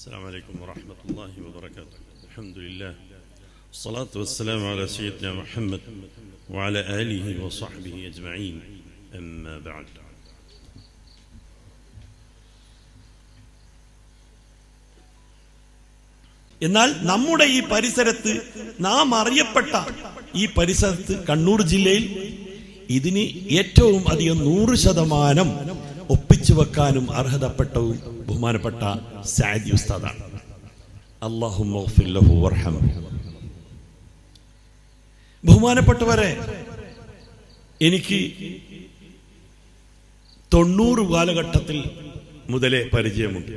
السلام عليكم ورحمة الله وبركاته. الحمد لله والصلاة والسلام على سيدنا محمد وعلى آله وصحبه أجمعين. أما بعد. എന്നാൽ നമ്മുടെ ഈ പരിസരത്ത് നാം അറിയപ്പെട്ട ഈ പരിസരത്ത് കണ്ണൂർ ജില്ലയിൽ ഇതിന് ഏറ്റവും അധികം 100% ഒപ്പിച്ചു വെക്കാനും അർഹതപ്പെട്ടവും ബഹുമാനപ്പെട്ട സഅദി ഉസ്താദാണ്. അല്ലാഹുമ്മ ഗ്ഫിർ ലഹു വർഹംഹു. ബഹുമാനപ്പെട്ടവരെ, എനിക്ക് 90 കാലഘട്ടത്തിൽ മുതലേ പരിചയമുണ്ട്.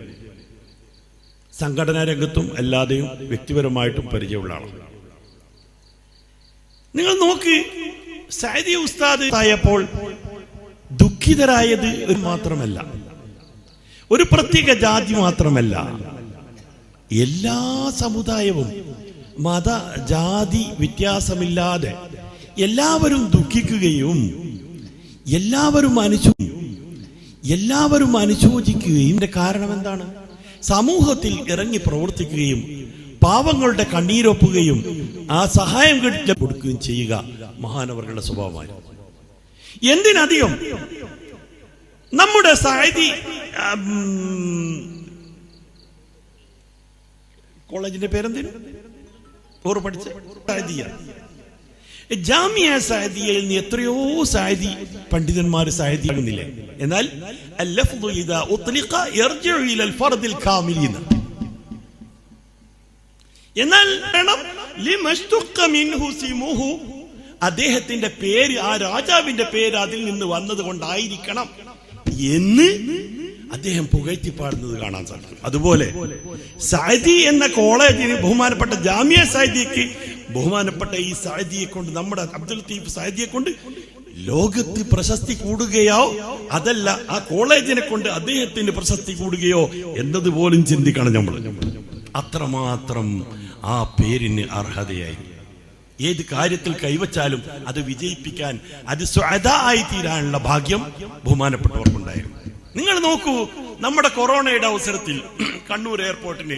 സംഘടനാ രംഗത്തും അല്ലാതെയും വ്യക്തിപരമായിട്ടും പരിചയമുള്ള ആളാണ്. നിങ്ങൾ നോക്ക്, സഅദി ഉസ്താദ് ആയപ്പോൾ ദുഃഖിതരായത് മാത്രമല്ല, ഒരു പ്രത്യേക ജാതി മാത്രമല്ല, എല്ലാ സമുദായവും മത ജാതി വ്യത്യാസമില്ലാതെ എല്ലാവരും ദുഃഖിക്കുകയും എല്ലാവരും അനുശോചിക്കുകയും കാരണം എന്താണ്? സമൂഹത്തിൽ ഇറങ്ങി പ്രവർത്തിക്കുകയും പാവങ്ങളുടെ കണ്ണീരൊപ്പുകയും ആ സഹായം കൊടുക്കുകയും ചെയ്യുക മഹാനവറുകളുടെ സ്വഭാവമായിരുന്നു. എന്തിനധികം നമ്മുടെ സഅദി കോളേജിന്റെ പേരെന്തിനു പഠിച്ച സഅദിയ ജാമിയ സഅദിയയിൽ നിന്ന് എത്രയോ സഅദി പണ്ഡിതന്മാർ സഅദിയാകുന്നില്ലേ? എന്നാൽ അൽ-ലഫ്ദു ഇദാ ഉത്ലിഖ യർജിഉ ഇലൽ ഫർദിൽ കാമിലിന. എന്നാൽ ലിമസ്തുഖ മിൻഹു സിമുഹു, അദ്ദേഹത്തിന്റെ പേര്, ആ രാജാവിന്റെ പേര് അതിൽ നിന്ന് വന്നത് കൊണ്ടായിരിക്കണം എന്ന് അദ്ദേഹം പുകഴ്ത്തി പാടുന്നത് കാണാൻ സാധിക്കും. അതുപോലെ സഅദി എന്ന കോളേജിന് ബഹുമാനപ്പെട്ട ജാമിയ സഅദിക്ക് ബഹുമാനപ്പെട്ട ഈ സഅദിയെ കൊണ്ട്, നമ്മുടെ അബ്ദുൽ ലത്തീഫ് സഅദിയെ കൊണ്ട് ലോകത്ത് പ്രശസ്തി കൂടുകയോ അതല്ല ആ കോളേജിനെ കൊണ്ട് അദ്ദേഹത്തിന് പ്രശസ്തി കൂടുകയോ എന്നതുപോലും ചിന്തിക്കണം നമ്മൾ. അത്രമാത്രം ആ പേരിന് അർഹതയായി. ഏത് കാര്യത്തിൽ കൈവച്ചാലും അത് വിജയിപ്പിക്കാൻ, അത് സുഅദാ ആയി തീരാനുള്ള ഭാഗ്യം ബഹുമാനപ്പെട്ടവർക്കുണ്ടായിരുന്നു. നിങ്ങൾ നോക്കൂ, നമ്മുടെ കൊറോണയുടെ അവസരത്തിൽ കണ്ണൂർ എയർപോർട്ടിന്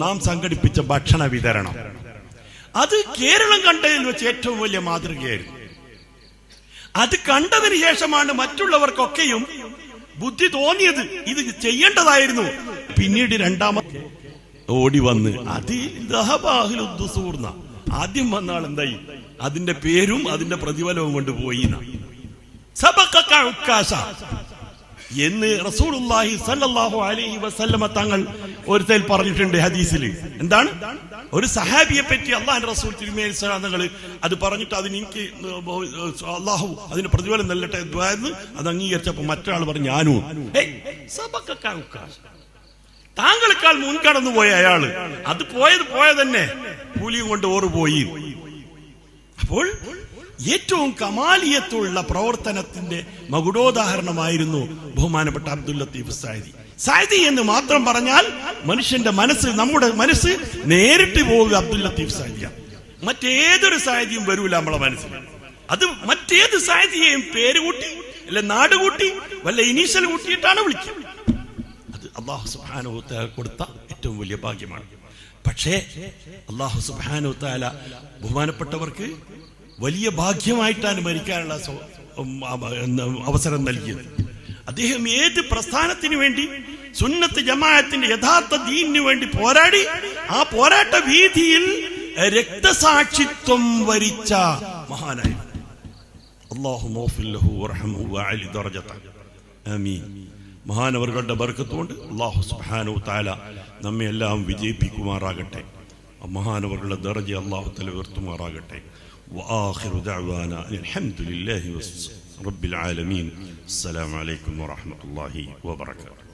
നാം സംഘടിപ്പിച്ച ഭക്ഷണ വിതരണം, അത് കേരളം കണ്ടതിൽ വെച്ച് ഏറ്റവും വലിയ മാതൃകയായിരുന്നു. അത് കണ്ടതിന് ശേഷമാണ് മറ്റുള്ളവർക്കൊക്കെയും ബുദ്ധി തോന്നിയത് ഇത് ചെയ്യേണ്ടതായിരുന്നു. പിന്നീട് രണ്ടാമത് ഓടി വന്ന് അത് ദഹബാഹുലുദ്ദുസൂർന, ആദ്യം വന്ന ആൾ എന്തായി? അതിന്റെ പേരും അതിന്റെ പ്രതിഫലവും കൊണ്ടുപോയി എന്ന് റസൂലുള്ളാഹി സ്വല്ലല്ലാഹു അലൈഹി വസല്ലമ തങ്ങൾ ഒരിക്കൽ പറഞ്ഞിട്ടുണ്ട് ഹദീസിൽ. എന്താണ്? ഒരു സഹാബിയെ പറ്റി അല്ലാഹുവിന്റെ റസൂൽ തിരുമേനി തങ്ങൾ അത് പറഞ്ഞിട്ട് അതിന് എനിക്ക് അല്ലാഹു അതിന് പ്രതിഫലം നൽകട്ടെ എന്ന് അത് അംഗീകരിച്ചപ്പോ മറ്റൊരാൾ പറഞ്ഞു, ഞാനും. താങ്കളെക്കാൾ മുൻകടന്നു പോയ അയാള്, അത് പോയത് തന്നെ കൂലിയും കൊണ്ട് ഓറുപോയി. അപ്പോൾ ഏറ്റവും കമാലിയത്തുള്ള പ്രവർത്തനത്തിന്റെ മകുടോദാഹരണമായിരുന്നു ബഹുമാനപ്പെട്ട അബ്ദുൽ ലത്തീഫ് സഅദി. സഅദി എന്ന് മാത്രം പറഞ്ഞാൽ മനുഷ്യന്റെ മനസ്സ്, നമ്മുടെ മനസ്സ് നേരിട്ട് പോവുക അബ്ദുൽ ലത്തീഫ് സഅദിയാണ്. മറ്റേതൊരു സഅദിയും വരൂല നമ്മളെ മനസ്സിൽ. അത് മറ്റേത് സഅദിയെയും പേര് കൂട്ടി അല്ലെ നാട് കൂട്ടി വല്ല ഇനീഷ്യൽ കൂട്ടിയിട്ടാണ് വിളിക്കുക. അത് അല്ലാഹു സുബ്ഹാനഹു വ തആല കൊടുത്ത ഏറ്റവും വലിയ ഭാഗ്യമാണ്. പക്ഷേ അല്ലാഹു സുബ്ഹാനഹു വ തആല ബഹുമാനപ്പെട്ടവർക്ക് വലിയ ഭാഗ്യമായിട്ടാണ് മരിക്കാനുള്ള അവസരം നൽകിയത്. അദ്ദേഹം ഏത് പ്രസ്ഥാനത്തിന് വേണ്ടി, സുന്നത്ത് ജമാഅത്തിന്റെ യഥാർത്ഥ ദീനിനു വേണ്ടി പോരാടി, ആ പോരാട്ട വീതിയിൽ രക്തസാക്ഷിത്വം വരിച്ച മഹാനായി. അല്ലാഹുമ്മ ഗ്ഫിർ ലഹു വർഹംഹു വഅലി ദറജതഹു. ആമീൻ. മഹാനവറുകളുടെ ബർക്കത്ത് കൊണ്ട് അല്ലാഹു സുബ്ഹാനഹു വ തആല നമ്മെ എല്ലാം വിജയിപ്പിക്കുമാറാകട്ടെ. മഹാനവറുകളുടെ ദറജ അല്ലാഹു തആല ഉയർത്തുമാറാകട്ടെ. وآخر دعوانا الحمد لله رب العالمين. السلام عليكم ورحمة الله وبركاته.